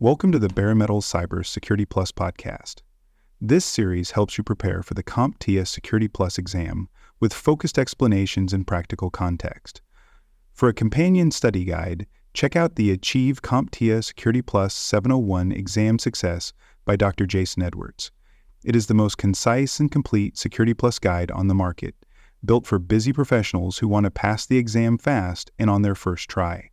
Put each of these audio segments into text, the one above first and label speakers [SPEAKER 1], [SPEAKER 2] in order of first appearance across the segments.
[SPEAKER 1] Welcome to the Bare Metal Cyber Security Plus podcast. This series helps you prepare for the CompTIA Security Plus exam with focused explanations and practical context. For a companion study guide, check out the Achieve CompTIA Security Plus 701 Exam Success by Dr. Jason Edwards. It is the most concise and complete Security Plus guide on the market, built for busy professionals who want to pass the exam fast and on their first try.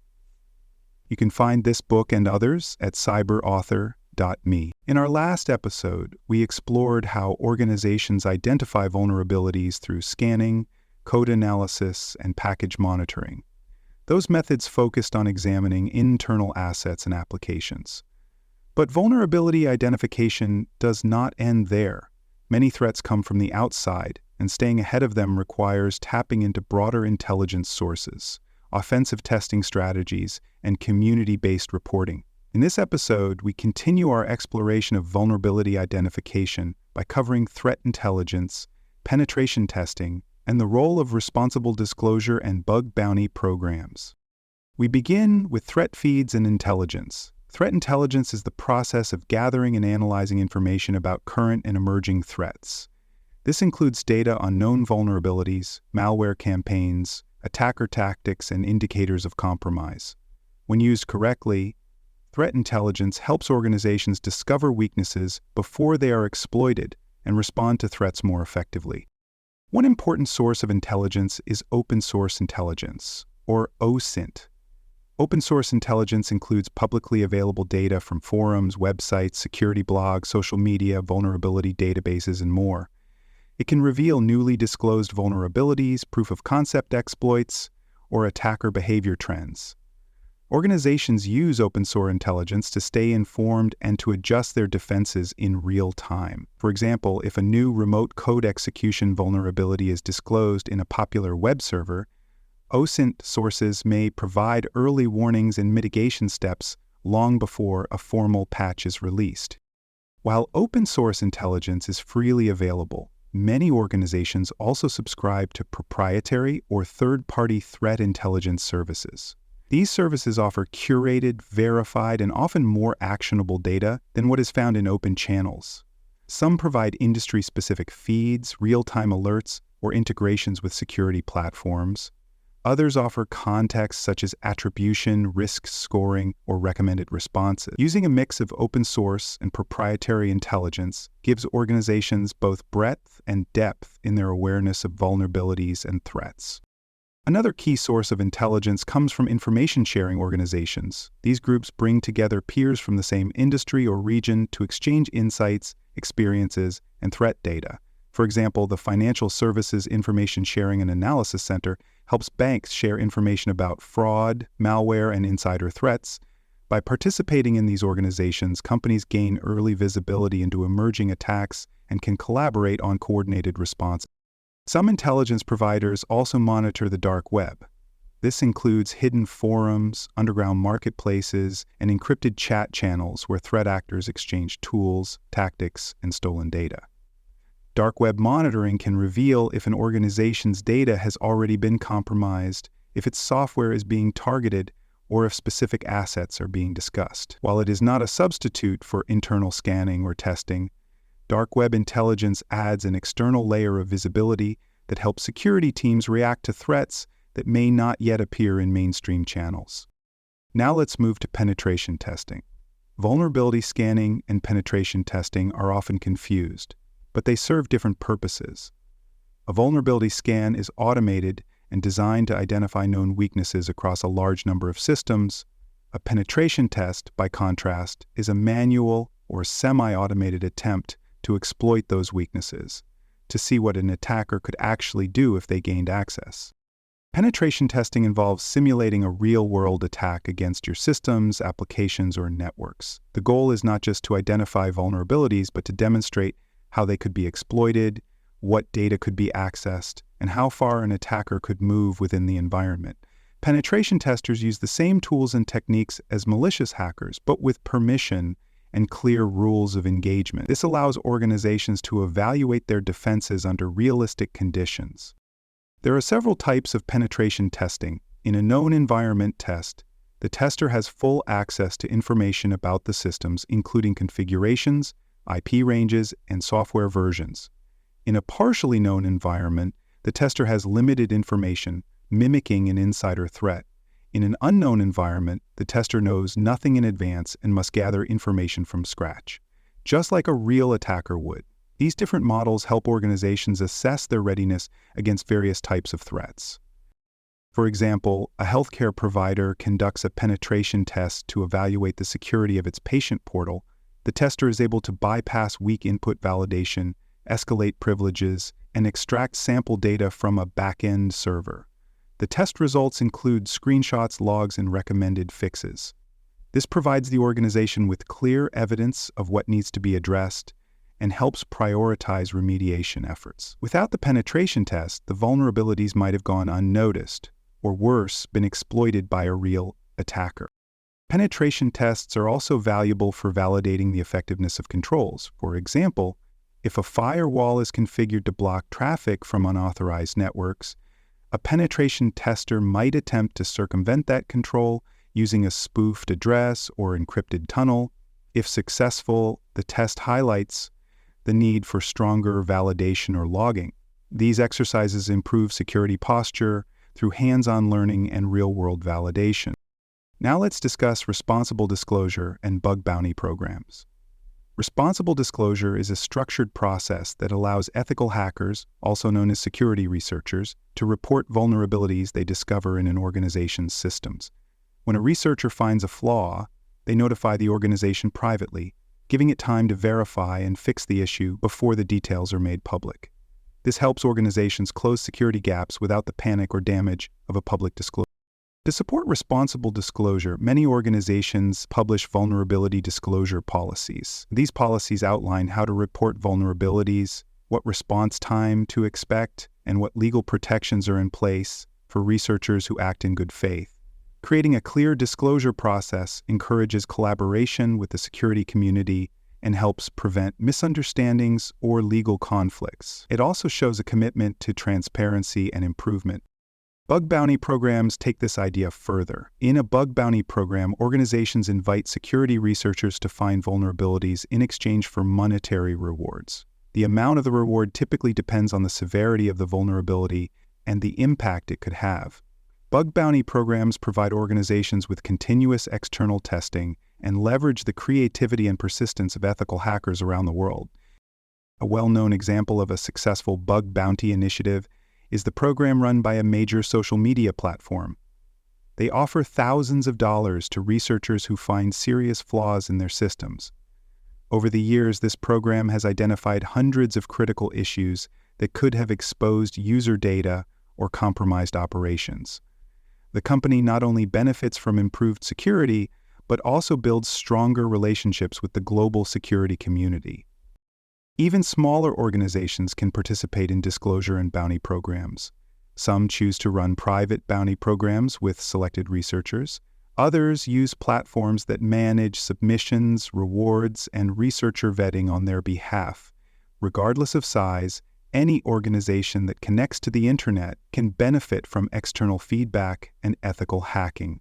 [SPEAKER 1] You can find this book and others at cyberauthor.me. In our last episode, we explored how organizations identify vulnerabilities through scanning, code analysis, and package monitoring. Those methods focused on examining internal assets and applications. But vulnerability identification does not end there. Many threats come from the outside, and staying ahead of them requires tapping into broader intelligence sources, offensive testing strategies, and community-based reporting. In this episode, we continue our exploration of vulnerability identification by covering threat intelligence, penetration testing, and the role of responsible disclosure and bug bounty programs. We begin with threat feeds and intelligence. Threat intelligence is the process of gathering and analyzing information about current and emerging threats. This includes data on known vulnerabilities, malware campaigns, attacker tactics, and indicators of compromise. When used correctly, threat intelligence helps organizations discover weaknesses before they are exploited and respond to threats more effectively. One important source of intelligence is open source intelligence, or OSINT. Open source intelligence includes publicly available data from forums, websites, security blogs, social media, vulnerability databases, and more. It can reveal newly disclosed vulnerabilities, proof-of-concept exploits, or attacker behavior trends. Organizations use open-source intelligence to stay informed and to adjust their defenses in real time. For example, if a new remote code execution vulnerability is disclosed in a popular web server, OSINT sources may provide early warnings and mitigation steps long before a formal patch is released. While open-source intelligence is freely available, many organizations also subscribe to proprietary or third-party threat intelligence services. These services offer curated, verified, and often more actionable data than what is found in open channels. Some provide industry-specific feeds, real-time alerts, or integrations with security platforms. Others offer context such as attribution, risk scoring, or recommended responses. Using a mix of open source and proprietary intelligence gives organizations both breadth and depth in their awareness of vulnerabilities and threats. Another key source of intelligence comes from information-sharing organizations. These groups bring together peers from the same industry or region to exchange insights, experiences, and threat data. For example, the Financial Services Information Sharing and Analysis Center helps banks share information about fraud, malware, and insider threats. By participating in these organizations, companies gain early visibility into emerging attacks and can collaborate on coordinated responses. Some intelligence providers also monitor the dark web. This includes hidden forums, underground marketplaces, and encrypted chat channels where threat actors exchange tools, tactics, and stolen data. Dark web monitoring can reveal if an organization's data has already been compromised, if its software is being targeted, or if specific assets are being discussed. While it is not a substitute for internal scanning or testing, dark web intelligence adds an external layer of visibility that helps security teams react to threats that may not yet appear in mainstream channels. Now let's move to penetration testing. Vulnerability scanning and penetration testing are often confused, but they serve different purposes. A vulnerability scan is automated and designed to identify known weaknesses across a large number of systems. A penetration test, by contrast, is a manual or semi-automated attempt to exploit those weaknesses, to see what an attacker could actually do if they gained access. Penetration testing involves simulating a real-world attack against your systems, applications, or networks. The goal is not just to identify vulnerabilities, but to demonstrate how they could be exploited, what data could be accessed, and how far an attacker could move within the environment. Penetration testers use the same tools and techniques as malicious hackers, but with permission and clear rules of engagement. This allows organizations to evaluate their defenses under realistic conditions. There are several types of penetration testing. In a known environment test, The tester has full access to information about the systems, including configurations, IP ranges, and software versions. In a partially known environment, the tester has limited information, mimicking an insider threat. In an unknown environment, the tester knows nothing in advance and must gather information from scratch, just like a real attacker would. These different models help organizations assess their readiness against various types of threats. For example, a healthcare provider conducts a penetration test to evaluate the security of its patient portal. The tester is able to bypass weak input validation, escalate privileges, and extract sample data from a back-end server. The test results include screenshots, logs, and recommended fixes. This provides the organization with clear evidence of what needs to be addressed and helps prioritize remediation efforts. Without the penetration test, the vulnerabilities might have gone unnoticed, or worse, been exploited by a real attacker. Penetration tests are also valuable for validating the effectiveness of controls. For example, if a firewall is configured to block traffic from unauthorized networks, a penetration tester might attempt to circumvent that control using a spoofed address or encrypted tunnel. If successful, the test highlights the need for stronger validation or logging. These exercises improve security posture through hands-on learning and real-world validation. Now let's discuss responsible disclosure and bug bounty programs. Responsible disclosure is a structured process that allows ethical hackers, also known as security researchers, to report vulnerabilities they discover in an organization's systems. When a researcher finds a flaw, they notify the organization privately, giving it time to verify and fix the issue before the details are made public. This helps organizations close security gaps without the panic or damage of a public disclosure. To support responsible disclosure, many organizations publish vulnerability disclosure policies. These policies outline how to report vulnerabilities, what response time to expect, and what legal protections are in place for researchers who act in good faith. Creating a clear disclosure process encourages collaboration with the security community and helps prevent misunderstandings or legal conflicts. It also shows a commitment to transparency and improvement. Bug bounty programs take this idea further. In a bug bounty program, organizations invite security researchers to find vulnerabilities in exchange for monetary rewards. The amount of the reward typically depends on the severity of the vulnerability and the impact it could have. Bug bounty programs provide organizations with continuous external testing and leverage the creativity and persistence of ethical hackers around the world. A well-known example of a successful bug bounty initiative is the program run by a major social media platform. They offer thousands of dollars to researchers who find serious flaws in their systems. Over the years, this program has identified hundreds of critical issues that could have exposed user data or compromised operations. The company not only benefits from improved security, but also builds stronger relationships with the global security community. Even smaller organizations can participate in disclosure and bounty programs. Some choose to run private bounty programs with selected researchers. Others use platforms that manage submissions, rewards, and researcher vetting on their behalf. Regardless of size, any organization that connects to the internet can benefit from external feedback and ethical hacking.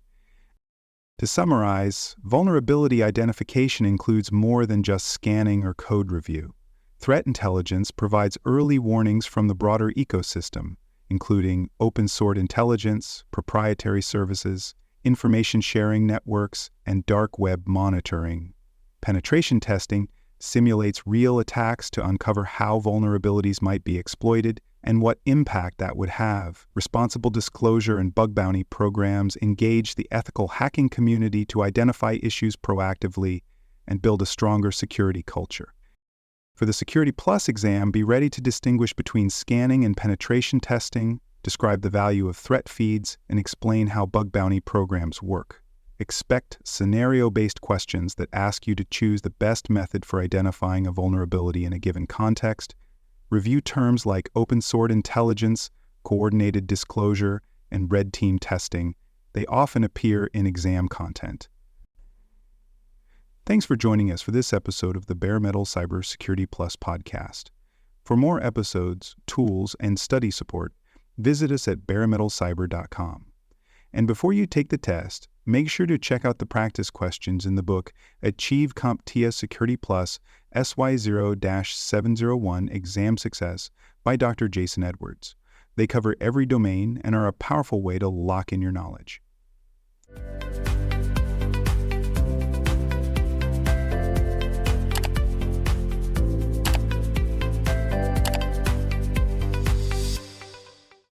[SPEAKER 1] To summarize, vulnerability identification includes more than just scanning or code review. Threat intelligence provides early warnings from the broader ecosystem, including open-source intelligence, proprietary services, information sharing networks, and dark web monitoring. Penetration testing simulates real attacks to uncover how vulnerabilities might be exploited and what impact that would have. Responsible disclosure and bug bounty programs engage the ethical hacking community to identify issues proactively and build a stronger security culture. For the Security Plus exam, be ready to distinguish between scanning and penetration testing, describe the value of threat feeds, and explain how bug bounty programs work. Expect scenario-based questions that ask you to choose the best method for identifying a vulnerability in a given context. Review terms like open-source intelligence, coordinated disclosure, and red team testing. They often appear in exam content. Thanks for joining us for this episode of the Bare Metal Cybersecurity Plus podcast. For more episodes, tools, and study support, visit us at baremetalcyber.com. And before you take the test, Make sure to check out the practice questions in the book Achieve CompTIA Security Plus SY0-701 Exam Success by Dr. Jason Edwards. They cover every domain and are a powerful way to lock in your knowledge.